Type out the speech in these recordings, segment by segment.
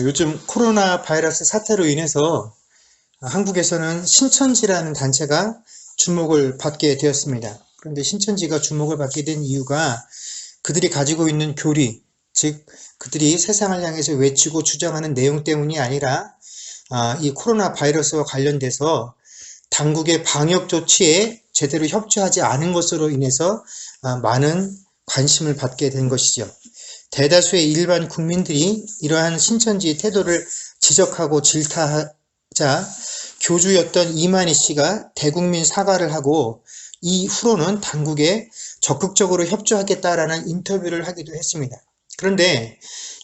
요즘 코로나 바이러스 사태로 인해서 한국에서는 신천지라는 단체가 주목을 받게 되었습니다. 그런데 신천지가 주목을 받게 된 이유가 그들이 가지고 있는 교리, 즉 그들이 세상을 향해서 외치고 주장하는 내용 때문이 아니라 이 코로나 바이러스와 관련돼서 당국의 방역 조치에 제대로 협조하지 않은 것으로 인해서 많은 관심을 받게 된 것이죠. 대다수의 일반 국민들이 이러한 신천지의 태도를 지적하고 질타하자 교주였던 이만희 씨가 대국민 사과를 하고 이후로는 당국에 적극적으로 협조하겠다라는 인터뷰를 하기도 했습니다. 그런데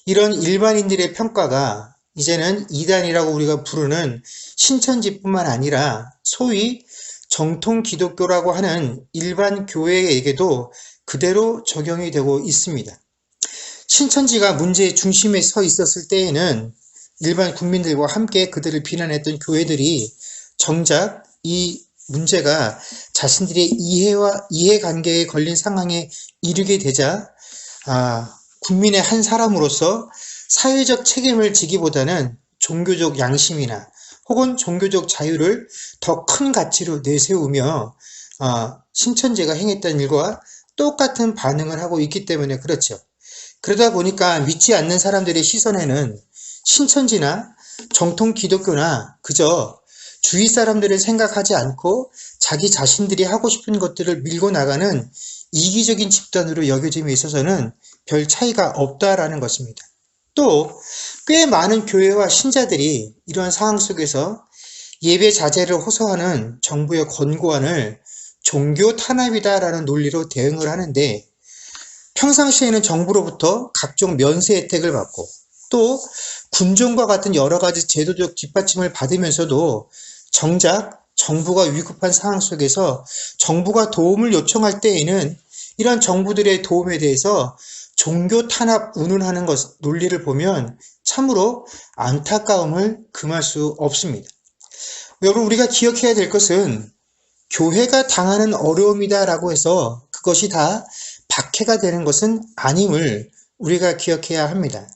이런 일반인들의 평가가 이제는 이단이라고 우리가 부르는 신천지뿐만 아니라 소위 정통 기독교라고 하는 일반 교회에게도 그대로 적용이 되고 있습니다. 신천지가 문제의 중심에 서 있었을 때에는 일반 국민들과 함께 그들을 비난했던 교회들이 정작 이 문제가 자신들의 이해관계에 걸린 상황에 이르게 되자 국민의 한 사람으로서 사회적 책임을 지기보다는 종교적 양심이나 혹은 종교적 자유를 더 큰 가치로 내세우며 신천지가 행했던 일과 똑같은 반응을 하고 있기 때문에 그렇죠. 그러다 보니까 믿지 않는 사람들의 시선에는 신천지나 정통 기독교나 그저 주위 사람들을 생각하지 않고 자기 자신들이 하고 싶은 것들을 밀고 나가는 이기적인 집단으로 여겨짐에 있어서는 별 차이가 없다라는 것입니다. 또 꽤 많은 교회와 신자들이 이러한 상황 속에서 예배 자제를 호소하는 정부의 권고안을 종교 탄압이다라는 논리로 대응을 하는데 평상시에는 정부로부터 각종 면세 혜택을 받고 또 군종과 같은 여러 가지 제도적 뒷받침을 받으면서도 정작 정부가 위급한 상황 속에서 정부가 도움을 요청할 때에는 이런 정부들의 도움에 대해서 종교 탄압 운운하는 논리를 보면 참으로 안타까움을 금할 수 없습니다. 여러분, 우리가 기억해야 될 것은 교회가 당하는 어려움이다라고 해서 그것이 다 박해가 되는 것은 아님을 우리가 기억해야 합니다.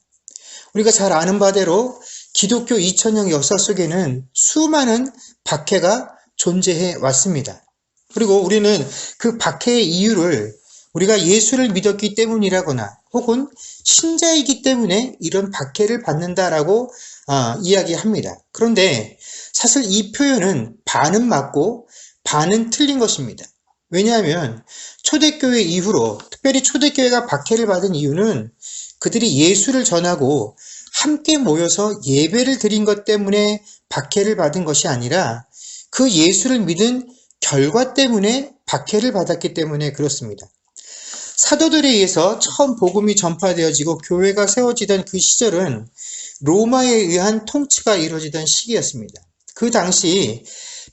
우리가 잘 아는 바대로 기독교 2000년 역사 속에는 수많은 박해가 존재해 왔습니다. 그리고 우리는 그 박해의 이유를 우리가 예수를 믿었기 때문이라거나 혹은 신자이기 때문에 이런 박해를 받는다라고 이야기합니다. 그런데 사실 이 표현은 반은 맞고 반은 틀린 것입니다. 왜냐하면 초대교회 이후로 특별히 초대교회가 박해를 받은 이유는 그들이 예수를 전하고 함께 모여서 예배를 드린 것 때문에 박해를 받은 것이 아니라 그 예수를 믿은 결과 때문에 박해를 받았기 때문에 그렇습니다. 사도들에 의해서 처음 복음이 전파되어지고 교회가 세워지던 그 시절은 로마에 의한 통치가 이루어지던 시기였습니다. 그 당시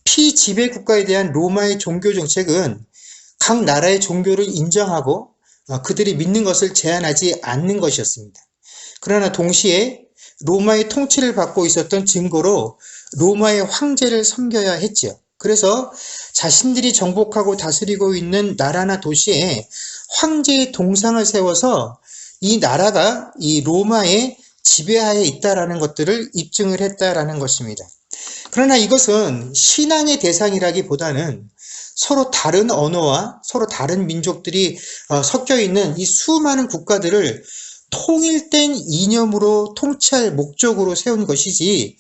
피지배 국가에 대한 로마의 종교 정책은 각 나라의 종교를 인정하고 그들이 믿는 것을 제한하지 않는 것이었습니다. 그러나 동시에 로마의 통치를 받고 있었던 증거로 로마의 황제를 섬겨야 했죠. 그래서 자신들이 정복하고 다스리고 있는 나라나 도시에 황제의 동상을 세워서 이 나라가 이 로마의 지배하에 있다라는 것들을 입증을 했다라는 것입니다. 그러나 이것은 신앙의 대상이라기보다는 서로 다른 언어와 서로 다른 민족들이 섞여 있는 이 수많은 국가들을 통일된 이념으로 통치할 목적으로 세운 것이지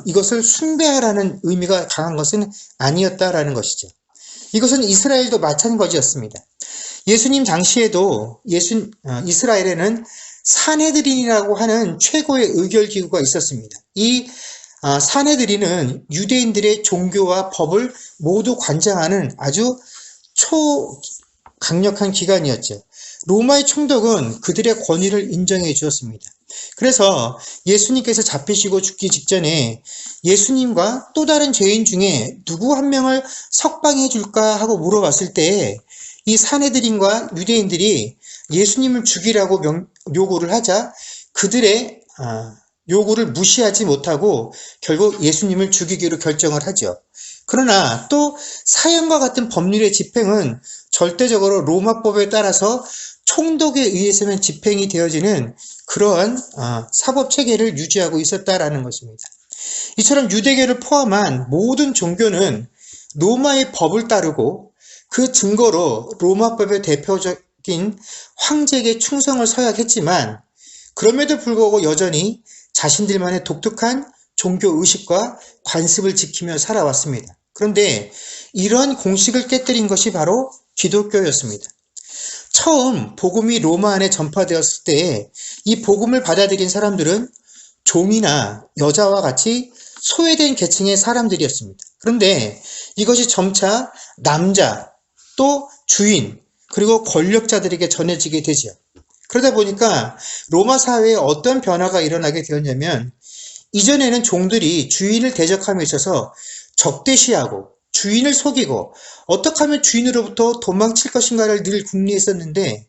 이것을 숭배하라는 의미가 강한 것은 아니었다라는 것이죠. 이것은 이스라엘도 마찬가지였습니다. 예수님 당시에도 이스라엘에는 산헤드린이라고 하는 최고의 의결기구가 있었습니다. 이 산헤드린은 유대인들의 종교와 법을 모두 관장하는 아주 초강력한 기관이었죠. 로마의 총독은 그들의 권위를 인정해 주었습니다. 그래서 예수님께서 잡히시고 죽기 직전에 예수님과 또 다른 죄인 중에 누구 한 명을 석방해 줄까 하고 물어봤을 때 이 산헤드린과 유대인들이 예수님을 죽이라고 요구를 하자 그들의 요구를 무시하지 못하고 결국 예수님을 죽이기로 결정을 하죠. 그러나 또 사형과 같은 법률의 집행은 절대적으로 로마법에 따라서 총독에 의해서만 집행이 되어지는 그러한 사법 체계를 유지하고 있었다라는 것입니다. 이처럼 유대교를 포함한 모든 종교는 로마의 법을 따르고 그 증거로 로마법의 대표적인 황제에게 충성을 서약했지만 그럼에도 불구하고 여전히 자신들만의 독특한 종교 의식과 관습을 지키며 살아왔습니다. 그런데 이러한 공식을 깨뜨린 것이 바로 기독교였습니다. 처음 복음이 로마 안에 전파되었을 때 이 복음을 받아들인 사람들은 종이나 여자와 같이 소외된 계층의 사람들이었습니다. 그런데 이것이 점차 남자, 또 주인, 그리고 권력자들에게 전해지게 되죠. 그러다 보니까 로마 사회에 어떤 변화가 일어나게 되었냐면 이전에는 종들이 주인을 대적함에 있어서 적대시하고 주인을 속이고 어떻게 하면 주인으로부터 도망칠 것인가를 늘 궁리했었는데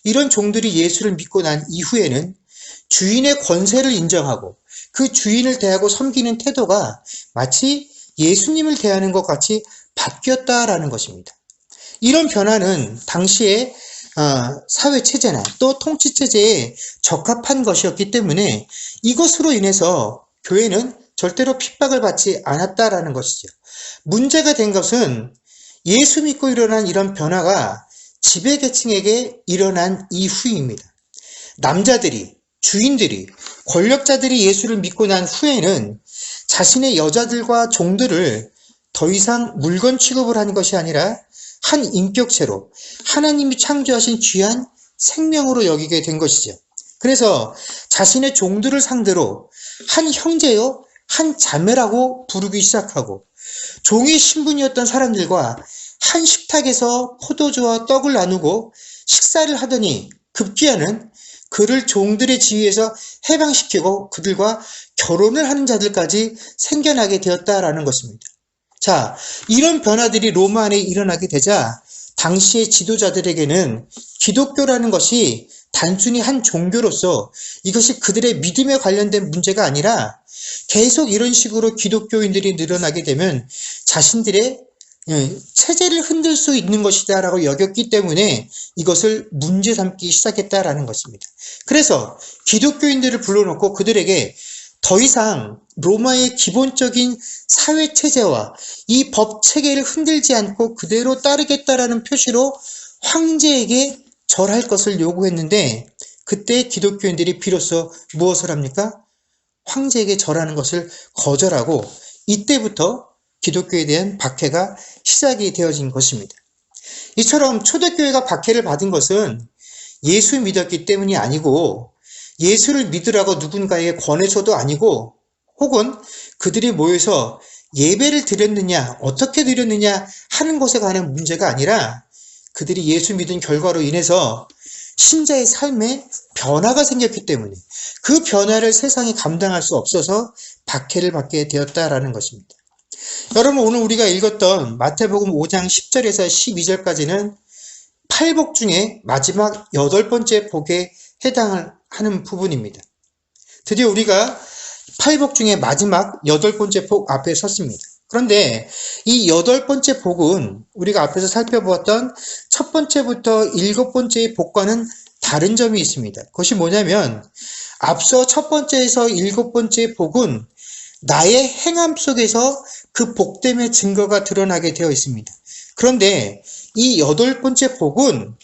이런 종들이 예수를 믿고 난 이후에는 주인의 권세를 인정하고 그 주인을 대하고 섬기는 태도가 마치 예수님을 대하는 것 같이 바뀌었다라는 것입니다. 이런 변화는 당시의 사회체제나 또 통치체제에 적합한 것이었기 때문에 이것으로 인해서 교회는 절대로 핍박을 받지 않았다라는 것이죠. 문제가 된 것은 예수 믿고 일어난 이런 변화가 지배계층에게 일어난 이후입니다. 남자들이, 주인들이, 권력자들이 예수를 믿고 난 후에는 자신의 여자들과 종들을 더 이상 물건 취급을 하는 것이 아니라 한 인격체로 하나님이 창조하신 귀한 생명으로 여기게 된 것이죠. 그래서 자신의 종들을 상대로 한 형제요, 한 자매라고 부르기 시작하고 종의 신분이었던 사람들과 한 식탁에서 포도주와 떡을 나누고 식사를 하더니 급기야는 그를 종들의 지위에서 해방시키고 그들과 결혼을 하는 자들까지 생겨나게 되었다라는 것입니다. 자, 이런 변화들이 로마 안에 일어나게 되자 당시의 지도자들에게는 기독교라는 것이 단순히 한 종교로서 이것이 그들의 믿음에 관련된 문제가 아니라 계속 이런 식으로 기독교인들이 늘어나게 되면 자신들의 체제를 흔들 수 있는 것이다 라고 여겼기 때문에 이것을 문제 삼기 시작했다라는 것입니다. 그래서 기독교인들을 불러놓고 그들에게 더 이상 로마의 기본적인 사회체제와 이 법체계를 흔들지 않고 그대로 따르겠다라는 표시로 황제에게 절할 것을 요구했는데 그때 기독교인들이 비로소 무엇을 합니까? 황제에게 절하는 것을 거절하고 이때부터 기독교에 대한 박해가 시작이 되어진 것입니다. 이처럼 초대교회가 박해를 받은 것은 예수 믿었기 때문이 아니고 예수를 믿으라고 누군가에게 권해서도 아니고 혹은 그들이 모여서 예배를 드렸느냐 어떻게 드렸느냐 하는 것에 관한 문제가 아니라 그들이 예수 믿은 결과로 인해서 신자의 삶에 변화가 생겼기 때문에 그 변화를 세상이 감당할 수 없어서 박해를 받게 되었다라는 것입니다. 여러분 오늘 우리가 읽었던 마태복음 5장 10절에서 12절까지는 팔복 중에 마지막 8번째 복에 해당을 하는 부분입니다. 드디어 우리가 팔복 중에 마지막 8번째 복 앞에 섰습니다. 그런데 이 8번째 복은 우리가 앞에서 살펴보았던 첫 번째부터 7번째의 복과는 다른 점이 있습니다. 그것이 뭐냐면 앞서 첫 번째에서 7번째 복은 나의 행함 속에서 그 복됨의 증거가 드러나게 되어 있습니다. 그런데 이 8번째 복은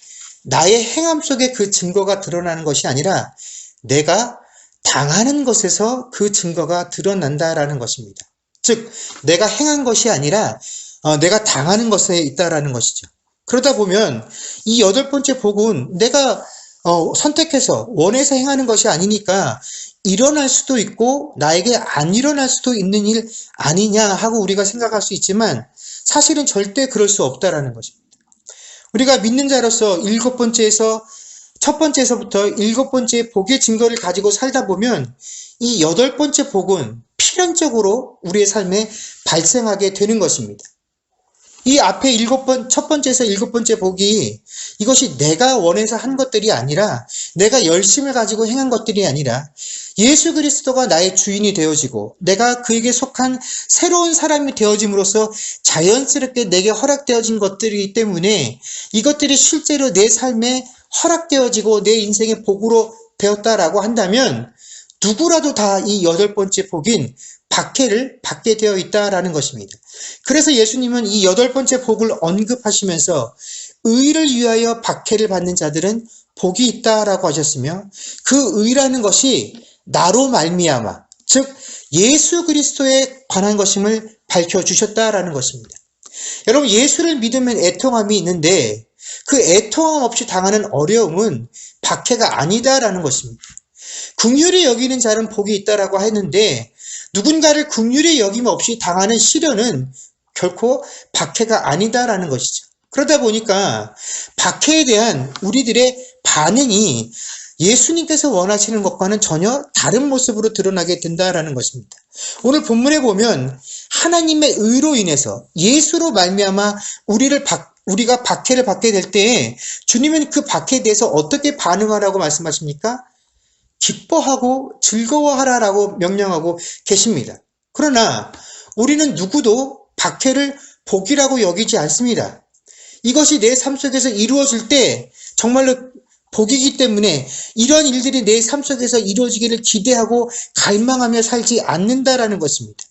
나의 행함 속에 그 증거가 드러나는 것이 아니라 내가 당하는 것에서 그 증거가 드러난다라는 것입니다. 즉 내가 행한 것이 아니라 내가 당하는 것에 있다라는 것이죠. 그러다 보면 이 8번째 복은 내가 선택해서 원해서 행하는 것이 아니니까 일어날 수도 있고 나에게 안 일어날 수도 있는 일 아니냐 하고 우리가 생각할 수 있지만 사실은 절대 그럴 수 없다라는 것입니다. 우리가 믿는 자로서 첫 번째에서부터 7번째 복의 증거를 가지고 살다 보면 이 8번째 복은 필연적으로 우리의 삶에 발생하게 되는 것입니다. 이 앞에 첫 번째에서 7번째 복이 이것이 내가 원해서 한 것들이 아니라 내가 열심을 가지고 행한 것들이 아니라 예수 그리스도가 나의 주인이 되어지고 내가 그에게 속한 새로운 사람이 되어짐으로써 자연스럽게 내게 허락되어진 것들이기 때문에 이것들이 실제로 내 삶에 허락되어지고 내 인생의 복으로 되었다라고 한다면 누구라도 다 이 8번째 복인 박해를 받게 되어 있다라는 것입니다. 그래서 예수님은 이 8번째 복을 언급하시면서 의를 위하여 박해를 받는 자들은 복이 있다라고 하셨으며, 그 의라는 것이 나로 말미암아, 즉 예수 그리스도에 관한 것임을 밝혀주셨다라는 것입니다. 여러분, 예수를 믿으면 애통함이 있는데 그 애통함 없이 당하는 어려움은 박해가 아니다라는 것입니다. 긍휼히 여기는 자는 복이 있다라고 했는데, 누군가를 긍휼히 여김 없이 당하는 시련은 결코 박해가 아니다라는 것이죠. 그러다 보니까 박해에 대한 우리들의 반응이 예수님께서 원하시는 것과는 전혀 다른 모습으로 드러나게 된다라는 것입니다. 오늘 본문에 보면 하나님의 의로 인해서 예수로 말미암아 우리가 박해를 받게 될 때에 주님은 그 박해에 대해서 어떻게 반응하라고 말씀하십니까? 기뻐하고 즐거워하라라고 명령하고 계십니다. 그러나 우리는 누구도 박해를 복이라고 여기지 않습니다. 이것이 내 삶 속에서 이루어질 때 정말로 복이기 때문에 이런 일들이 내 삶 속에서 이루어지기를 기대하고 갈망하며 살지 않는다라는 것입니다.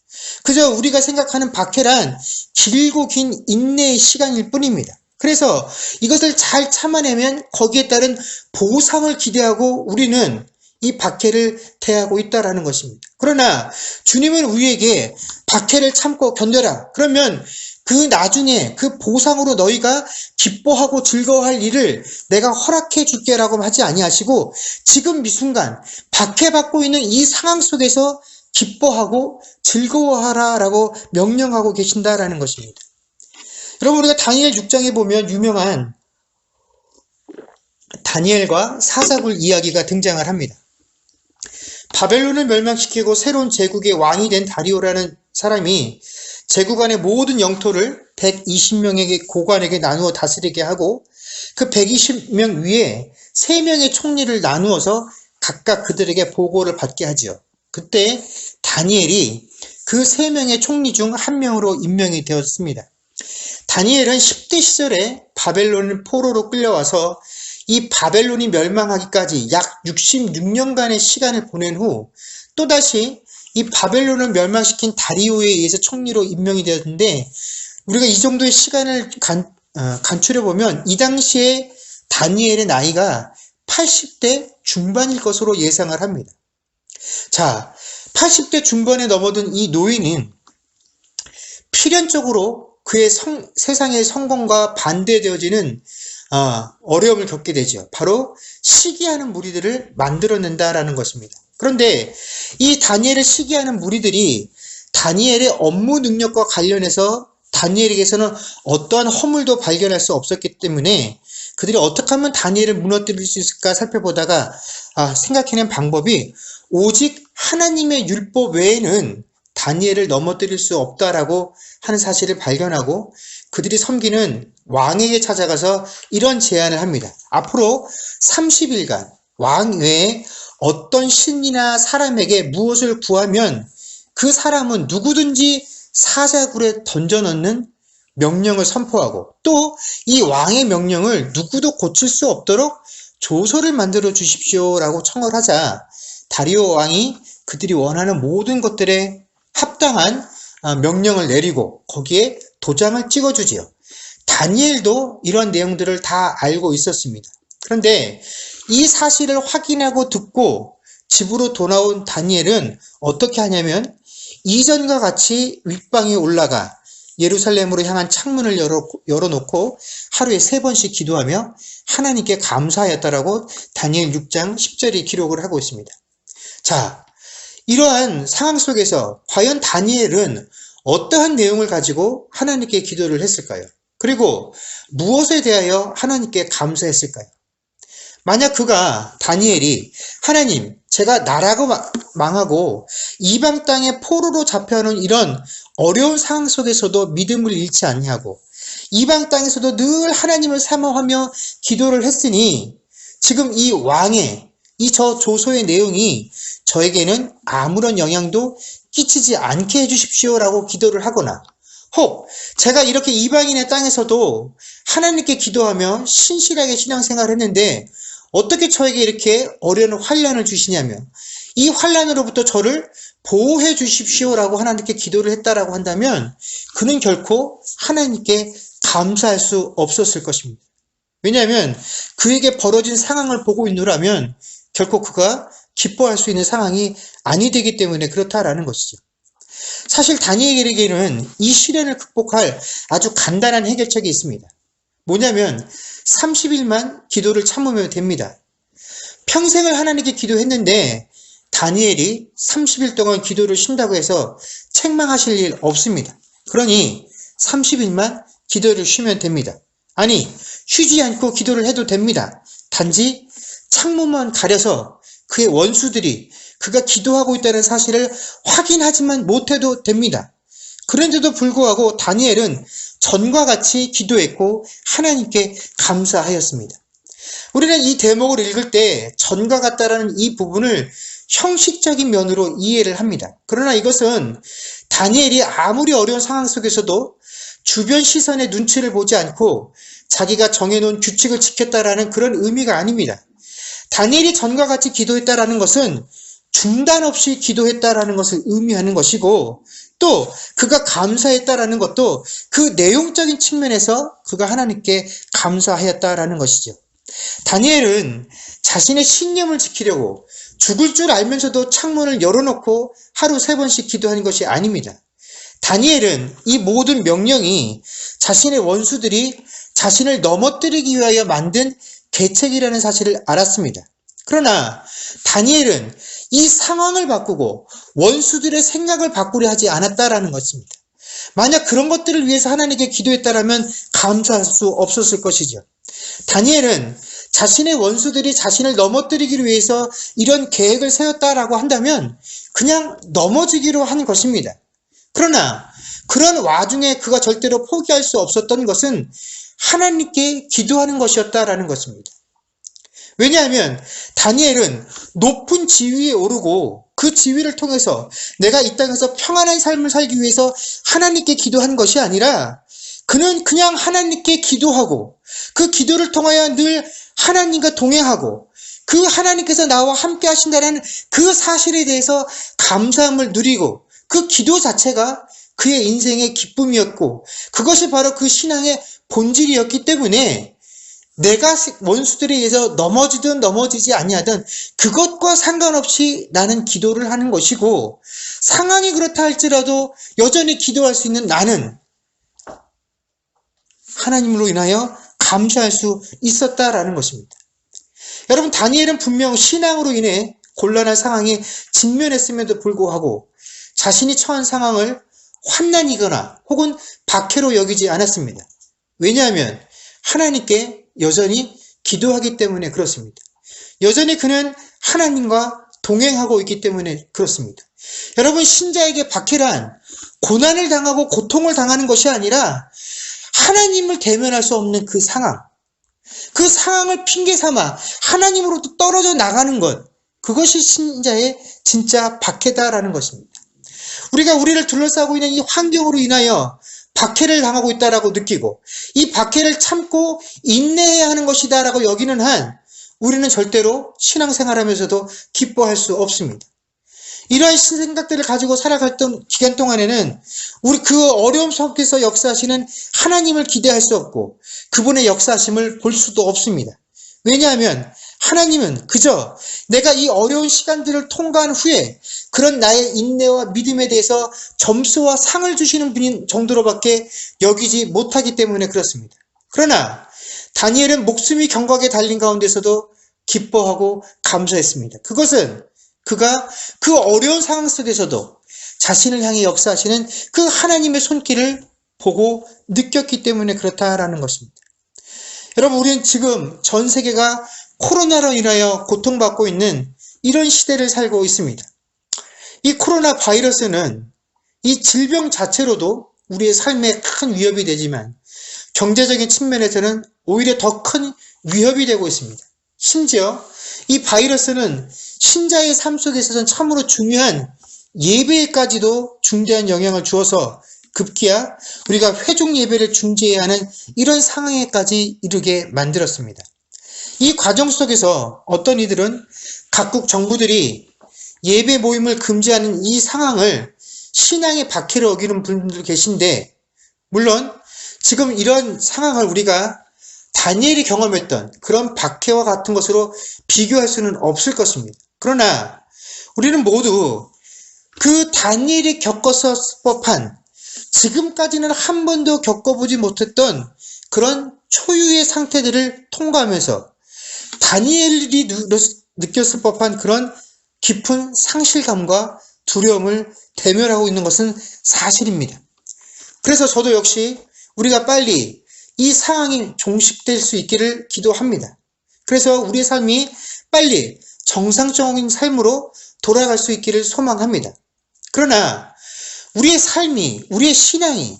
그저 우리가 생각하는 박해란 길고 긴 인내의 시간일 뿐입니다. 그래서 이것을 잘 참아내면 거기에 따른 보상을 기대하고 우리는 이 박해를 대하고 있다라는 것입니다. 그러나 주님은 우리에게 박해를 참고 견뎌라. 그러면 그 나중에 그 보상으로 너희가 기뻐하고 즐거워할 일을 내가 허락해 줄게라고 하지 아니하시고, 지금 이 순간 박해받고 있는 이 상황 속에서 기뻐하고 즐거워하라라고 명령하고 계신다라는 것입니다. 여러분, 우리가 다니엘 6장에 보면 유명한 다니엘과 사사굴 이야기가 등장을 합니다. 바벨론을 멸망시키고 새로운 제국의 왕이 된 다리오라는 사람이 제국 안의 모든 영토를 120명의 고관에게 나누어 다스리게 하고, 그 120명 위에 3명의 총리를 나누어서 각각 그들에게 보고를 받게 하지요. 그때 다니엘이 그 3명의 총리 중 1명으로 임명이 되었습니다. 다니엘은 10대 시절에 바벨론 포로로 끌려와서 이 바벨론이 멸망하기까지 약 66년간의 시간을 보낸 후 또다시 이 바벨론을 멸망시킨 다리오에 의해서 총리로 임명이 되었는데, 우리가 이 정도의 시간을 간추려보면 이 당시에 다니엘의 나이가 80대 중반일 것으로 예상을 합니다. 자, 80대 중반에 넘어든 이 노인은 필연적으로 그의 세상의 성공과 반대되어지는 어려움을 겪게 되죠. 바로 시기하는 무리들을 만들어낸다라는 것입니다. 그런데 이 다니엘을 시기하는 무리들이 다니엘의 업무 능력과 관련해서 다니엘에게서는 어떠한 허물도 발견할 수 없었기 때문에 그들이 어떻게 하면 다니엘을 무너뜨릴 수 있을까 살펴보다가 생각해낸 방법이 오직 하나님의 율법 외에는 다니엘을 넘어뜨릴 수 없다라고 하는 사실을 발견하고, 그들이 섬기는 왕에게 찾아가서 이런 제안을 합니다. 앞으로 30일간 왕 외에 어떤 신이나 사람에게 무엇을 구하면 그 사람은 누구든지 사자굴에 던져넣는 명령을 선포하고, 또 이 왕의 명령을 누구도 고칠 수 없도록 조서를 만들어 주십시오라고 청을 하자 다리오 왕이 그들이 원하는 모든 것들에 합당한 명령을 내리고 거기에 도장을 찍어주지요. 다니엘도 이런 내용들을 다 알고 있었습니다. 그런데 이 사실을 확인하고 듣고 집으로 돌아온 다니엘은 어떻게 하냐면 이전과 같이 윗방에 올라가 예루살렘으로 향한 창문을 열어놓고 하루에 3번씩 기도하며 하나님께 감사하였다라고 다니엘 6장 10절이 기록을 하고 있습니다. 자, 이러한 상황 속에서 과연 다니엘은 어떠한 내용을 가지고 하나님께 기도를 했을까요? 그리고 무엇에 대하여 하나님께 감사했을까요? 만약 다니엘이 하나님, 제가 나라가 망하고 이방 땅에 포로로 잡혀가는 이런 어려운 상황 속에서도 믿음을 잃지 아니하고 이방 땅에서도 늘 하나님을 사모하며 기도를 했으니 지금 이 왕의 저 조서의 내용이 저에게는 아무런 영향도 끼치지 않게 해주십시오라고 기도를 하거나, 혹 제가 이렇게 이방인의 땅에서도 하나님께 기도하며 신실하게 신앙생활을 했는데 어떻게 저에게 이렇게 어려운 환난을 주시냐며 이 환난으로부터 저를 보호해 주십시오라고 하나님께 기도를 했다라고 한다면 그는 결코 하나님께 감사할 수 없었을 것입니다. 왜냐하면 그에게 벌어진 상황을 보고 있노라면 결코 그가 기뻐할 수 있는 상황이 아니 되기 때문에 그렇다라는 것이죠. 사실 다니엘에게는 이 시련을 극복할 아주 간단한 해결책이 있습니다. 뭐냐면 30일만 기도를 참으면 됩니다. 평생을 하나님께 기도했는데 다니엘이 30일 동안 기도를 쉰다고 해서 책망하실 일 없습니다. 그러니 30일만 기도를 쉬면 됩니다. 아니, 쉬지 않고 기도를 해도 됩니다. 단지 창문만 가려서 그의 원수들이 그가 기도하고 있다는 사실을 확인하지만 못해도 됩니다. 그런데도 불구하고 다니엘은 전과 같이 기도했고 하나님께 감사하였습니다. 우리는 이 대목을 읽을 때 전과 같다라는 이 부분을 형식적인 면으로 이해를 합니다. 그러나 이것은 다니엘이 아무리 어려운 상황 속에서도 주변 시선의 눈치를 보지 않고 자기가 정해놓은 규칙을 지켰다라는 그런 의미가 아닙니다. 다니엘이 전과 같이 기도했다라는 것은 중단 없이 기도했다라는 것을 의미하는 것이고 또 그가 감사했다라는 것도 그 내용적인 측면에서 그가 하나님께 감사하였다라는 것이죠. 다니엘은 자신의 신념을 지키려고 죽을 줄 알면서도 창문을 열어놓고 하루 3번씩 기도하는 것이 아닙니다. 다니엘은 이 모든 명령이 자신의 원수들이 자신을 넘어뜨리기 위하여 만든 계책이라는 사실을 알았습니다. 그러나 다니엘은 이 상황을 바꾸고 원수들의 생각을 바꾸려 하지 않았다라는 것입니다. 만약 그런 것들을 위해서 하나님께 기도했다라면 감사할 수 없었을 것이죠. 다니엘은 자신의 원수들이 자신을 넘어뜨리기 위해서 이런 계획을 세웠다라고 한다면 그냥 넘어지기로 한 것입니다. 그러나 그런 와중에 그가 절대로 포기할 수 없었던 것은 하나님께 기도하는 것이었다라는 것입니다. 왜냐하면 다니엘은 높은 지위에 오르고 그 지위를 통해서 내가 이 땅에서 평안한 삶을 살기 위해서 하나님께 기도한 것이 아니라 그는 그냥 하나님께 기도하고 그 기도를 통하여 늘 하나님과 동행하고 그 하나님께서 나와 함께 하신다는 그 사실에 대해서 감사함을 누리고 그 기도 자체가 그의 인생의 기쁨이었고 그것이 바로 그 신앙의 본질이었기 때문에 내가 원수들에 의해서 넘어지든 넘어지지 아니하든 그것과 상관없이 나는 기도를 하는 것이고 상황이 그렇다 할지라도 여전히 기도할 수 있는 나는 하나님으로 인하여 감사할 수 있었다라는 것입니다. 여러분 다니엘은 분명 신앙으로 인해 곤란한 상황에 직면했음에도 불구하고 자신이 처한 상황을 환난이거나 혹은 박해로 여기지 않았습니다. 왜냐하면 하나님께 여전히 기도하기 때문에 그렇습니다. 여전히 그는 하나님과 동행하고 있기 때문에 그렇습니다. 여러분 신자에게 박해란 고난을 당하고 고통을 당하는 것이 아니라 하나님을 대면할 수 없는 그 상황, 그 상황을 핑계 삼아 하나님으로부터 떨어져 나가는 것, 그것이 신자의 진짜 박해다라는 것입니다. 우리가 우리를 둘러싸고 있는 이 환경으로 인하여 박해를 당하고 있다라고 느끼고 이 박해를 참고 인내해야 하는 것이다라고 여기는 한 우리는 절대로 신앙생활하면서도 기뻐할 수 없습니다. 이러한 생각들을 가지고 살아갔던 기간 동안에는 우리 그 어려움 속에서 역사하시는 하나님을 기대할 수 없고 그분의 역사하심을 볼 수도 없습니다. 왜냐하면 하나님은 그저 내가 이 어려운 시간들을 통과한 후에 그런 나의 인내와 믿음에 대해서 점수와 상을 주시는 분인 정도로밖에 여기지 못하기 때문에 그렇습니다. 그러나 다니엘은 목숨이 경각에 달린 가운데서도 기뻐하고 감사했습니다. 그것은 그가 그 어려운 상황 속에서도 자신을 향해 역사하시는 그 하나님의 손길을 보고 느꼈기 때문에 그렇다라는 것입니다. 여러분 우리는 지금 전 세계가 코로나로 인하여 고통받고 있는 이런 시대를 살고 있습니다. 이 코로나 바이러스는 이 질병 자체로도 우리의 삶에 큰 위협이 되지만 경제적인 측면에서는 오히려 더 큰 위협이 되고 있습니다. 심지어 이 바이러스는 신자의 삶 속에 있어서는 참으로 중요한 예배에까지도 중대한 영향을 주어서 급기야 우리가 회중 예배를 중지해야 하는 이런 상황에까지 이르게 만들었습니다. 이 과정 속에서 어떤 이들은 각국 정부들이 예배 모임을 금지하는 이 상황을 신앙의 박해로 여기는 분들도 계신데, 물론 지금 이런 상황을 우리가 다니엘이 경험했던 그런 박해와 같은 것으로 비교할 수는 없을 것입니다. 그러나 우리는 모두 그 다니엘이 겪었을 법한, 지금까지는 한 번도 겪어보지 못했던 그런 초유의 상태들을 통과하면서 다니엘이 느꼈을 법한 그런 깊은 상실감과 두려움을 대면하고 있는 것은 사실입니다. 그래서 저도 역시 우리가 빨리 이 상황이 종식될 수 있기를 기도합니다. 그래서 우리의 삶이 빨리 정상적인 삶으로 돌아갈 수 있기를 소망합니다. 그러나 우리의 삶이, 우리의 신앙이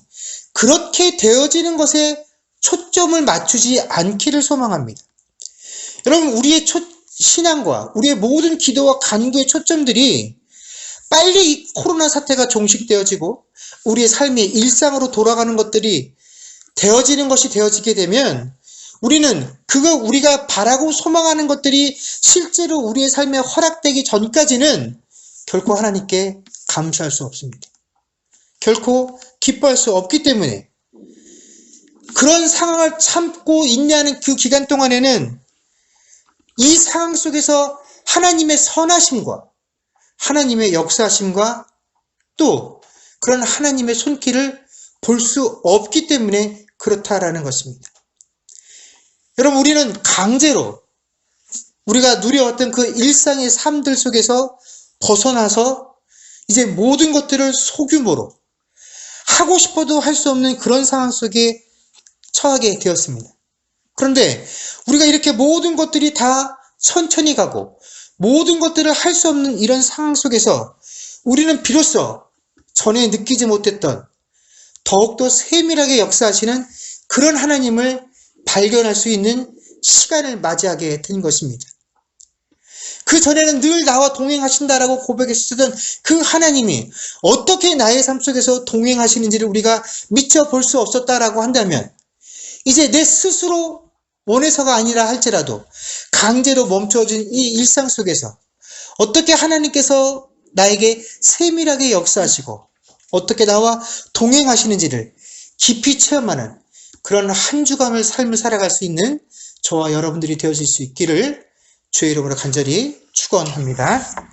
그렇게 되어지는 것에 초점을 맞추지 않기를 소망합니다. 여러분, 우리의 신앙과 우리의 모든 기도와 간구의 초점들이 빨리 이 코로나 사태가 종식되어지고 우리의 삶이 일상으로 돌아가는 것들이 되어지는 것이 되어지게 되면 우리는 우리가 바라고 소망하는 것들이 실제로 우리의 삶에 허락되기 전까지는 결코 하나님께 감사할 수 없습니다. 결코 기뻐할 수 없기 때문에 그런 상황을 참고 인내하는 그 기간 동안에는 이 상황 속에서 하나님의 선하심과 하나님의 역사하심과 또 그런 하나님의 손길을 볼 수 없기 때문에 그렇다라는 것입니다. 여러분, 우리는 강제로 우리가 누려왔던 그 일상의 삶들 속에서 벗어나서 이제 모든 것들을 소규모로 하고 싶어도 할 수 없는 그런 상황 속에 처하게 되었습니다. 그런데 우리가 이렇게 모든 것들이 다 천천히 가고 모든 것들을 할 수 없는 이런 상황 속에서 우리는 비로소 전에 느끼지 못했던 더욱더 세밀하게 역사하시는 그런 하나님을 발견할 수 있는 시간을 맞이하게 된 것입니다. 그 전에는 늘 나와 동행하신다라고 고백했었던 그 하나님이 어떻게 나의 삶 속에서 동행하시는지를 우리가 미처 볼 수 없었다라고 한다면, 이제 내 스스로 원해서가 아니라 할지라도 강제로 멈춰진 이 일상 속에서 어떻게 하나님께서 나에게 세밀하게 역사하시고 어떻게 나와 동행하시는지를 깊이 체험하는 그런 한 주간의 삶을 살아갈 수 있는 저와 여러분들이 되어질 수 있기를 주의 이름으로 간절히 축원합니다.